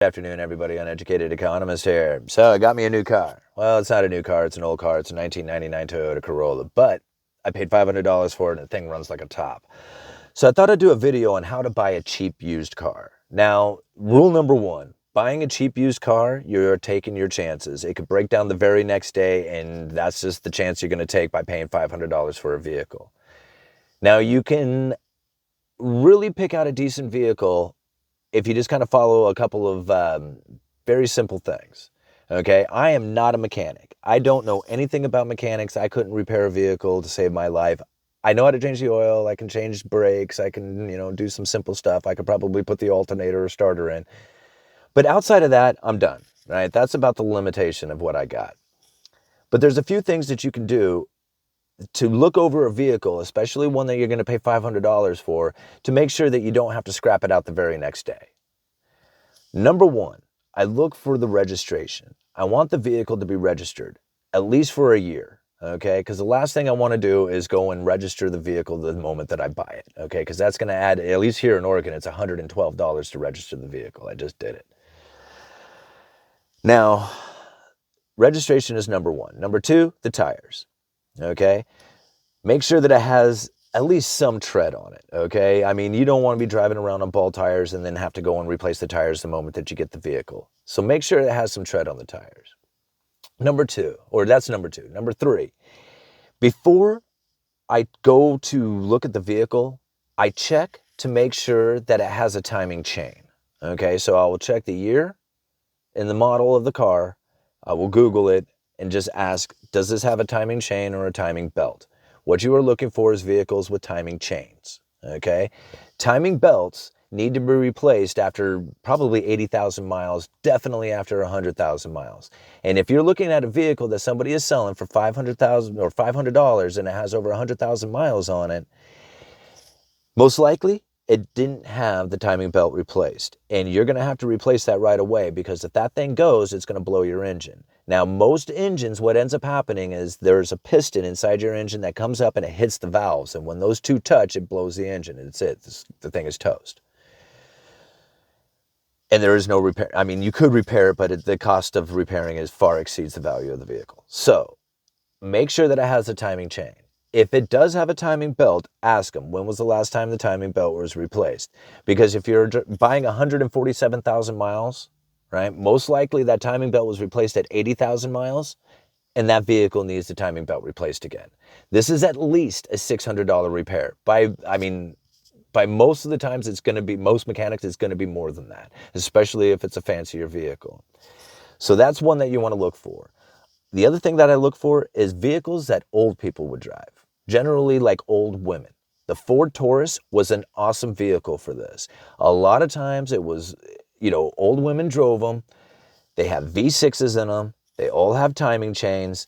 Good afternoon, everybody. Uneducated Economist here. So I got me a new car. Well, it's not a new car. It's an old car. It's a 1999 Toyota Corolla. But I paid $500 for it, and the thing runs like a top. So I thought I'd do a video on how to buy a cheap used car. Now, rule number one, buying a cheap used car, you're taking your chances. It could break down the very next day, and that's just the chance you're going to take by paying $500 for a vehicle. Now, you can really pick out a decent vehicle if you just kind of follow a couple of very simple things. Okay, I am not a mechanic. I don't know anything about mechanics. I couldn't repair a vehicle to save my life. I know how to change the oil. I can change brakes. I can, do some simple stuff. I could probably put the alternator or starter in. But outside of that, I'm done, right? That's about the limitation of what I got. But there's a few things that you can do to look over a vehicle, especially one that you're going to pay $500 for, to make sure that you don't have to scrap it out the very next day. Number one, I look for the registration. I want the vehicle to be registered, at least for a year, okay? Because the last thing I want to do is go and register the vehicle the moment that I buy it, okay? Because that's going to add, at least here in Oregon, it's $112 to register the vehicle. I just did it. Now, registration is number one. Number two, the tires, okay? Make sure that it has at least some tread on it, okay? I mean, you don't want to be driving around on bald tires and then have to go and replace the tires the moment that you get the vehicle. So make sure it has some tread on the tires. Number two, or that's number two. Number three, before I go to look at the vehicle, I check to make sure that it has a timing chain, okay? So I will check the year and the model of the car. I will Google it and just ask, does this have a timing chain or a timing belt? What you are looking for is vehicles with timing chains, okay? Timing belts need to be replaced after probably 80,000 miles, definitely after 100,000 miles. And if you're looking at a vehicle that somebody is selling for $500,000 or $500 and it has over 100,000 miles on it, most likely it didn't have the timing belt replaced. And you're going to have to replace that right away, because if that thing goes, it's going to blow your engine. Now, most engines, what ends up happening is there's a piston inside your engine that comes up and it hits the valves. And when those two touch, it blows the engine. And it's it. The thing is toast. And there is no repair. I mean, you could repair it, but the cost of repairing it far exceeds the value of the vehicle. So make sure that it has a timing chain. If it does have a timing belt, ask them, when was the last time the timing belt was replaced? Because if you're buying 147,000 miles, right, most likely that timing belt was replaced at 80,000 miles, and that vehicle needs the timing belt replaced again. This is at least a $600 repair. By most of the times, most mechanics, it's going to be more than that, especially if it's a fancier vehicle. So that's one that you want to look for. The other thing that I look for is vehicles that old people would drive, generally like old women. The Ford Taurus was an awesome vehicle for this. A lot of times it was, old women drove them. They have V6s in them. They all have timing chains.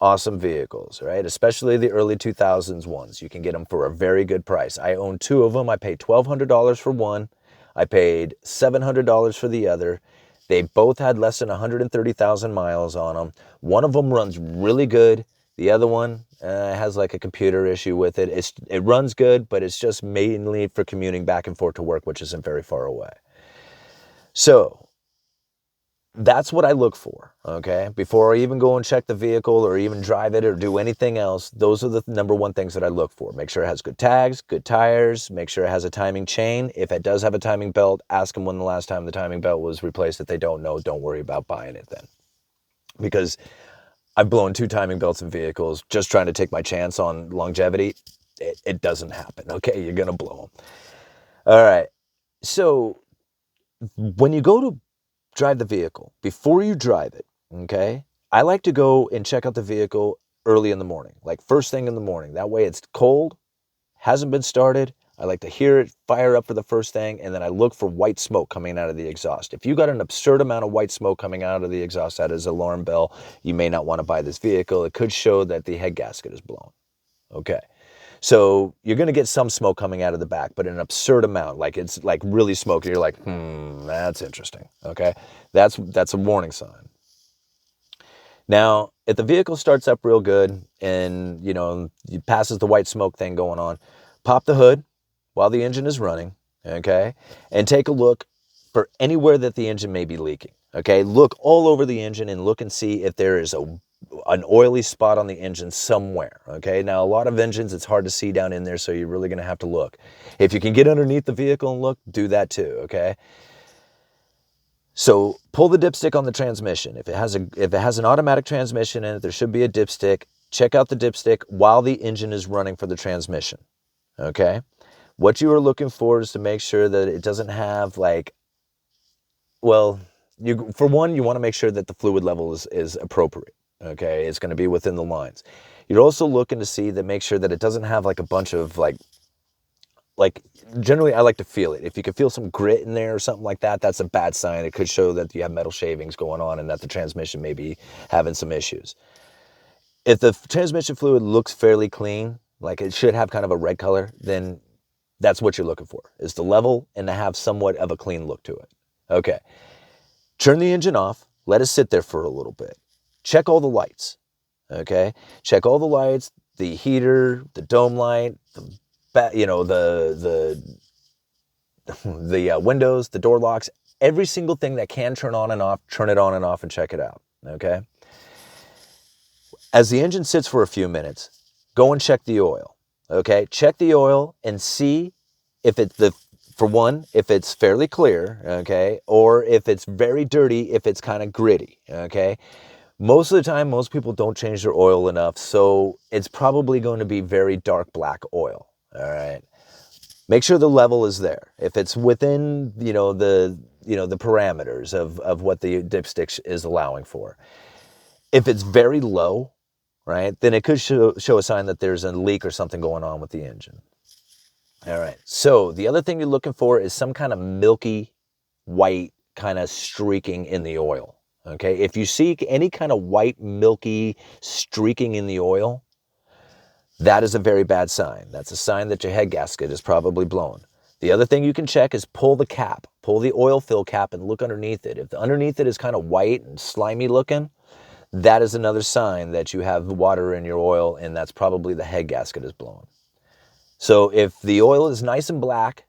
Awesome vehicles, right? Especially the early 2000s ones. You can get them for a very good price. I own two of them. I paid $1,200 for one. I paid $700 for the other. They both had less than 130,000 miles on them. One of them runs really good. The other one has like a computer issue with it. It runs good, but it's just mainly for commuting back and forth to work, which isn't very far away. So that's what I look for, okay? Before I even go and check the vehicle or even drive it or do anything else, those are the number one things that I look for. Make sure it has good tags, good tires, make sure it has a timing chain. If it does have a timing belt, ask them when the last time the timing belt was replaced. If they don't know, don't worry about buying it then. Because I've blown 2 timing belts in vehicles just trying to take my chance on longevity. It doesn't happen, okay? You're going to blow them. All right. So when you go to drive the vehicle, before you drive it, okay, I like to go and check out the vehicle early in the morning, like first thing in the morning. That way it's cold, hasn't been started. I like to hear it fire up for the first thing, and then I look for white smoke coming out of the exhaust. If you got an absurd amount of white smoke coming out of the exhaust, that is an alarm bell. You may not want to buy this vehicle. It could show that the head gasket is blown. Okay. So you're going to get some smoke coming out of the back, but an absurd amount, like it's like really smoky. You're like, that's interesting. Okay. That's a warning sign. Now, if the vehicle starts up real good and, it passes the white smoke thing going on, pop the hood while the engine is running, okay? And take a look for anywhere that the engine may be leaking. Okay, look all over the engine and look and see if there is an oily spot on the engine somewhere. Okay, now a lot of engines, it's hard to see down in there, so you're really going to have to look. If you can get underneath the vehicle and look, do that too. Okay. So pull the dipstick on the transmission. If it has an automatic transmission in it, there should be a dipstick. Check out the dipstick while the engine is running for the transmission. Okay. What you are looking for is to make sure that it doesn't have for one, you want to make sure that the fluid level is appropriate. Okay. It's going to be within the lines. You're also looking to make sure that it doesn't have like a bunch of generally I like to feel it. If you can feel some grit in there or something like that, that's a bad sign. It could show that you have metal shavings going on and that the transmission may be having some issues. If the transmission fluid looks fairly clean, like it should have kind of a red color, then that's what you're looking for, is the level and to have somewhat of a clean look to it. Okay. Turn the engine off. Let it sit there for a little bit. Check all the lights. Okay. Check all the lights, the heater, the dome light, the windows, the door locks, every single thing that can turn on and off, turn it on and off and check it out. Okay. As the engine sits for a few minutes, go and check the oil. Okay. Check the oil and see if if it's fairly clear. Okay. Or if it's very dirty, if it's kind of gritty. Okay. Most of the time, most people don't change their oil enough. So it's probably going to be very dark black oil. All right. Make sure the level is there. If it's within, the parameters of what the dipstick is allowing for. If it's very low, right, then it could show a sign that there's a leak or something going on with the engine. All right. So the other thing you're looking for is some kind of milky white kind of streaking in the oil. Okay. If you see any kind of white, milky streaking in the oil, that is a very bad sign. That's a sign that your head gasket is probably blown. The other thing you can check is pull the cap, pull the oil fill cap and look underneath it. If underneath it is kind of white and slimy looking, that is another sign that you have water in your oil, and that's probably the head gasket is blown. So if the oil is nice and black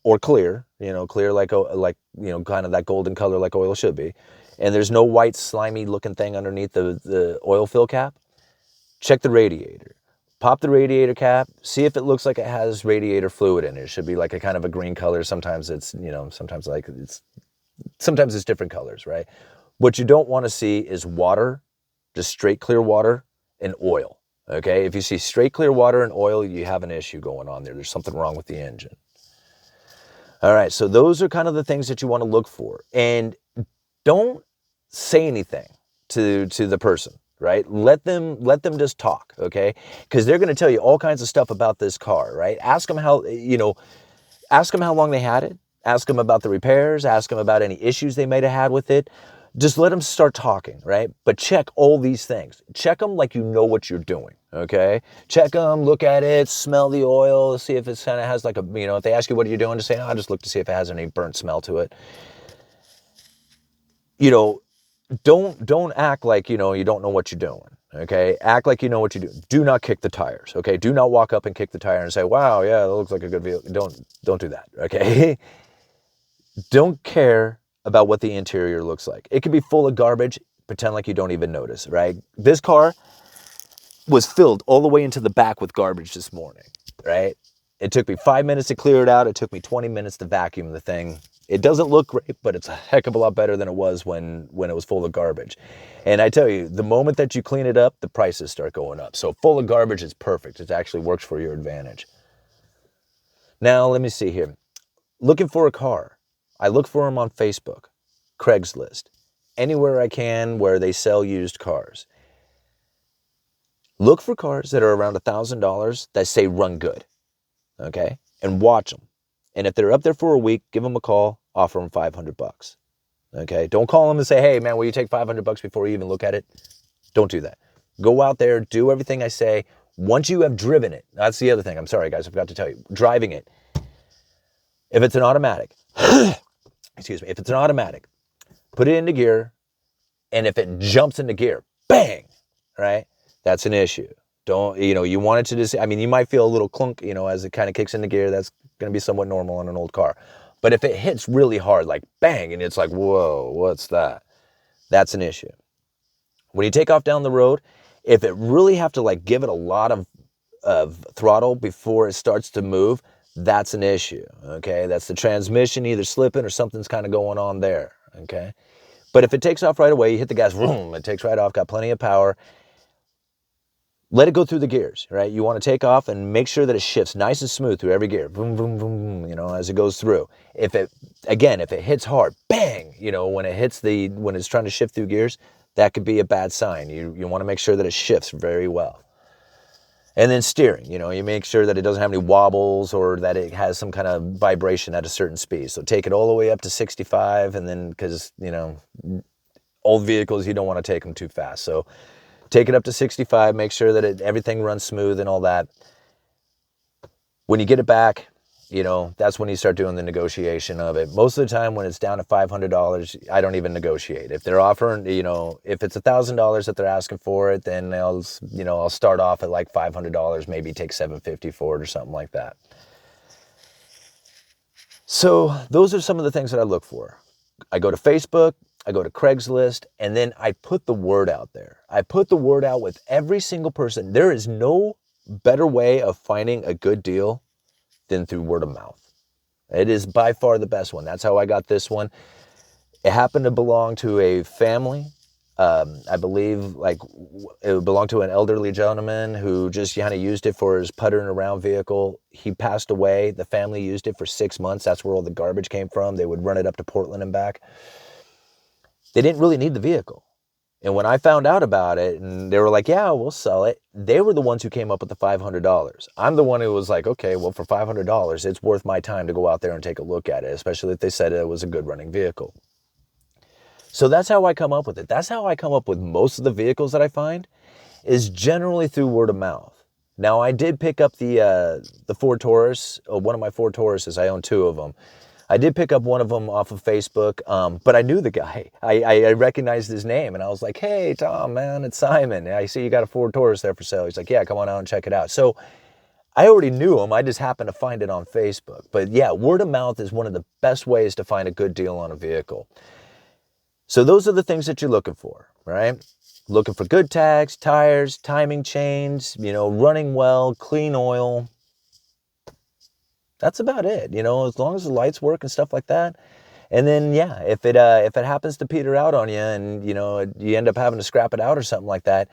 or clear, clear like kind of that golden color like oil should be, and there's no white slimy looking thing underneath the oil fill cap, check the radiator. Pop the radiator cap, see if it looks like it has radiator fluid in it. It should be like a kind of a green color. Sometimes it's, sometimes it's different colors, right? What you don't want to see is water, just straight clear water and oil. Okay. If you see straight clear water and oil, you have an issue going on there. There's something wrong with the engine. All right. So those are kind of the things that you want to look for. And don't say anything to the person. Right? Let them just talk, okay? Because they're going to tell you all kinds of stuff about this car, right? Ask them how long they had it. Ask them about the repairs. Ask them about any issues they might have had with it. Just let them start talking, right? But check all these things. Check them like you know what you're doing, okay? Check them, look at it, smell the oil, see if it kind of has like if they ask you what are you doing, just say, just look to see if it has any burnt smell to it. Don't act like, you don't know what you're doing, okay? Act like you know what you're doing. Do not kick the tires, okay? Do not walk up and kick the tire and say, wow, yeah, that looks like a good vehicle. Don't do that, okay? Don't care about what the interior looks like. It could be full of garbage. Pretend like you don't even notice, right? This car was filled all the way into the back with garbage this morning, right? It took me 5 minutes to clear it out. It took me 20 minutes to vacuum the thing. It doesn't look great, but it's a heck of a lot better than it was when it was full of garbage. And I tell you, the moment that you clean it up, the prices start going up. So full of garbage is perfect. It actually works for your advantage. Now, let me see here. Looking for a car. I look for them on Facebook, Craigslist, anywhere I can where they sell used cars. Look for cars that are around $1,000 that say run good, okay? And watch them. And if they're up there for a week, give them a call, offer them $500. Okay? Don't call them and say, hey, man, will you take $500 before you even look at it? Don't do that. Go out there, do everything I say. Once you have driven it, that's the other thing. I'm sorry, guys, I forgot to tell you. Driving it. If it's an automatic, excuse me, if it's an automatic, put it into gear, and if it jumps into gear, bang, right? That's an issue. Don't, you want it to just, you might feel a little clunk, as it kind of kicks into gear. That's going to be somewhat normal on an old car. But if it hits really hard, like bang, and it's like, whoa, what's that? That's an issue. When you take off down the road, if it really have to like give it a lot of throttle before it starts to move, that's an issue, okay? That's the transmission either slipping or something's kind of going on there, okay? But if it takes off right away, you hit the gas, boom, it takes right off, got plenty of power. Let it go through the gears, right? You want to take off and make sure that it shifts nice and smooth through every gear. Boom, boom, boom, you know, as it goes through. If it hits hard, bang, you know, when it's trying to shift through gears, that could be a bad sign. You want to make sure that it shifts very well. And then steering, you know, you make sure that it doesn't have any wobbles or that it has some kind of vibration at a certain speed. So take it all the way up to 65, and then, because, you know, old vehicles, you don't want to take them too fast. So take it up to 65, make sure that everything runs smooth and all that. When you get it back, you know, that's when you start doing the negotiation of it. Most of the time when it's down to $500, I don't even negotiate. If they're offering, you know, if it's $1,000 that they're asking for it, then I'll start off at like $500, maybe take $750 for it or something like that. So those are some of the things that I look for. I go to Facebook, I go to Craigslist, and then I put the word out there. I put the word out with every single person. There is no better way of finding a good deal than through word of mouth. It is by far the best one. That's how I got this one. It happened to belong to a family. I believe like it belonged to an elderly gentleman who just kind of used it for his puttering around vehicle. He passed away. The family used it for 6 months. That's where all the garbage came from. They would run it up to Portland and back. They didn't really need the vehicle. And when I found out about it and they were like, yeah, we'll sell it, they were the ones who came up with the $500. I'm the one who was like, okay, well, for $500, it's worth my time to go out there and take a look at it, especially if they said it was a good running vehicle. So that's how I come up with it. That's how I come up with most of the vehicles that I find, is generally through word of mouth. Now, I did pick up the Ford Taurus, one of my Ford Tauruses. I own 2 of them. I did pick up one of them off of Facebook, but I knew the guy. I recognized his name, and I was like, hey, Tom, man, it's Simon. I see you got a Ford Taurus there for sale. He's like, yeah, come on out and check it out. So I already knew him. I just happened to find it on Facebook. But yeah, word of mouth is one of the best ways to find a good deal on a vehicle. So those are the things that you're looking for, right? Looking for good tags, tires, timing chains, you know, running well, clean oil. That's about it, you know, as long as the lights work and stuff like that. And then, yeah, if it happens to peter out on you and, you know, you end up having to scrap it out or something like that,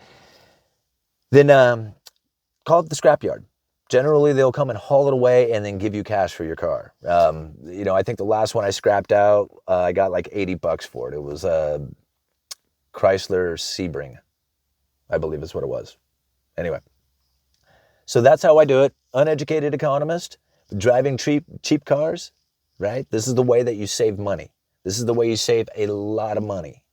then call up the scrapyard. Generally, they'll come and haul it away and then give you cash for your car. You know, I think the last one I scrapped out, I got like $80 for it. It was a Chrysler Sebring, I believe is what it was. Anyway, so that's how I do it. Uneducated economist, driving cheap cars, right? This is the way that you save money. This is the way you save a lot of money,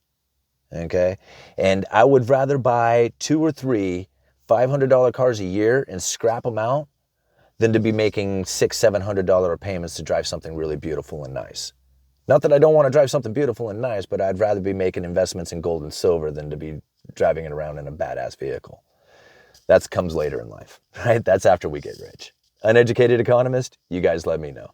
okay? And I would rather buy 2 or 3 $500 cars a year and scrap them out than to be making $600-700 payments to drive something really beautiful and nice. Not that I don't want to drive something beautiful and nice, but I'd rather be making investments in gold and silver than to be driving it around in a badass vehicle. That comes later in life, right? That's after we get rich. Uneducated economist, you guys let me know.